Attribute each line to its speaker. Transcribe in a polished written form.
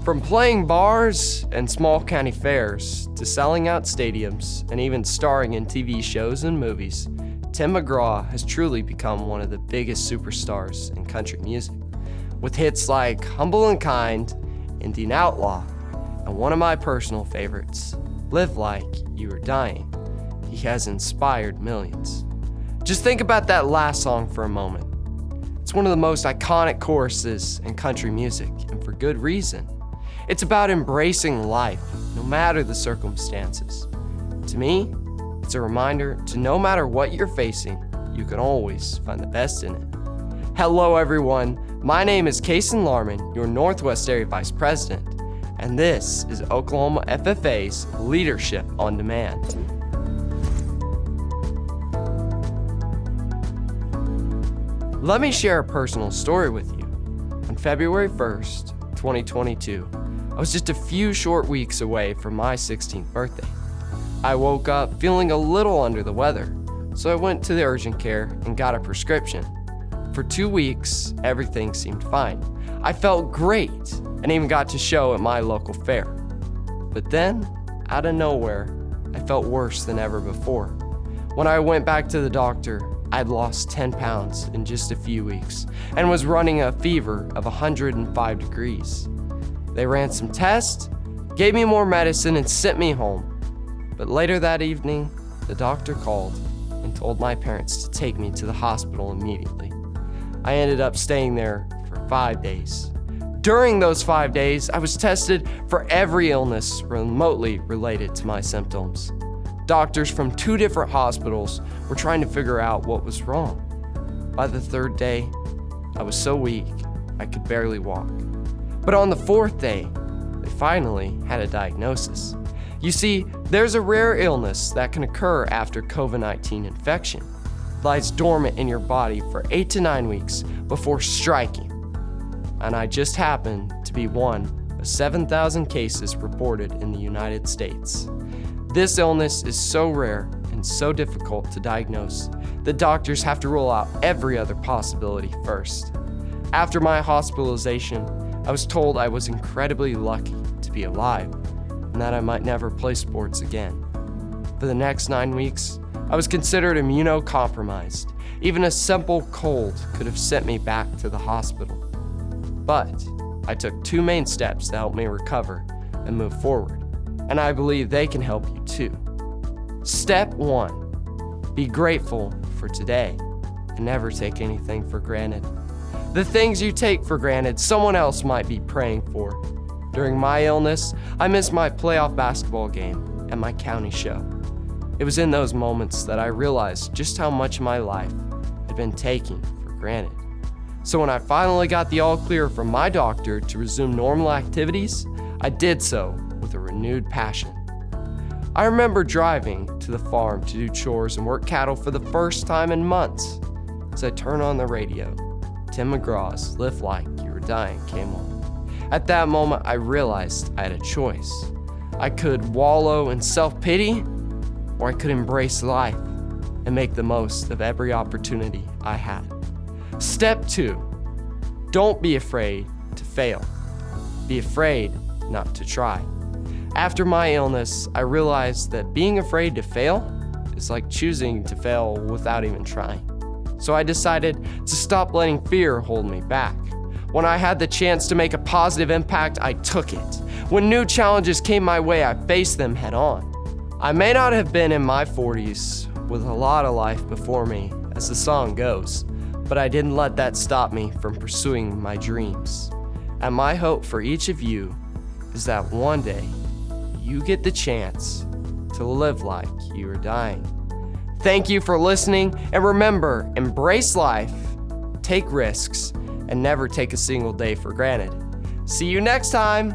Speaker 1: From playing bars and small county fairs to selling out stadiums and even starring in TV shows and movies, Tim McGraw has truly become one of the biggest superstars in country music. With hits like Humble and Kind, Indian Outlaw, and one of my personal favorites, Live Like You Were Dying, he has inspired millions. Just think about that last song for a moment. It's one of the most iconic choruses in country music, and for good reason. It's about embracing life, no matter the circumstances. To me, it's a reminder to no matter what you're facing, you can always find the best in it. Hello everyone, my name is Casyn Larman, your Northwest Area Vice President, and this is Oklahoma FFA's Leadership on Demand. Let me share a personal story with you. On February 1st, 2022, I was just a few short weeks away from my 16th birthday. I woke up feeling a little under the weather, so I went to the urgent care and got a prescription. For 2 weeks, everything seemed fine. I felt great and even got to show at my local fair. But then, out of nowhere, I felt worse than ever before. When I went back to the doctor, I'd lost 10 pounds in just a few weeks and was running a fever of 105 degrees. They ran some tests, gave me more medicine, and sent me home. But later that evening, the doctor called and told my parents to take me to the hospital immediately. I ended up staying there for 5 days. During those 5 days, I was tested for every illness remotely related to my symptoms. Doctors from 2 different hospitals were trying to figure out what was wrong. By the 3rd day, I was so weak I could barely walk. But on the 4th day, they finally had a diagnosis. You see, there's a rare illness that can occur after COVID-19 infection. It lies dormant in your body for 8 to 9 weeks before striking. And I just happened to be one of 7,000 cases reported in the United States. This illness is so rare and so difficult to diagnose that doctors have to rule out every other possibility first. After my hospitalization, I was told I was incredibly lucky to be alive and that I might never play sports again. For the next 9 weeks, I was considered immunocompromised. Even a simple cold could have sent me back to the hospital. But I took 2 main steps to help me recover and move forward. And I believe they can help you too. Step 1, be grateful for today and never take anything for granted. The things you take for granted, someone else might be praying for. During my illness, I missed my playoff basketball game and my county show. It was in those moments that I realized just how much of my life had been taken for granted. So when I finally got the all clear from my doctor to resume normal activities, I did so with a renewed passion. I remember driving to the farm to do chores and work cattle for the first time in months. As I turned on the radio, Tim McGraw's Live Like You Were Dying came on. At that moment, I realized I had a choice. I could wallow in self-pity, or I could embrace life and make the most of every opportunity I had. Step 2, don't be afraid to fail. Be afraid not to try. After my illness, I realized that being afraid to fail is like choosing to fail without even trying. So I decided to stop letting fear hold me back. When I had the chance to make a positive impact, I took it. When new challenges came my way, I faced them head on. I may not have been in my 40s with a lot of life before me, as the song goes, but I didn't let that stop me from pursuing my dreams. And my hope for each of you is that one day you get the chance to live like you are dying. Thank you for listening, and remember, embrace life, take risks, and never take a single day for granted. See you next time.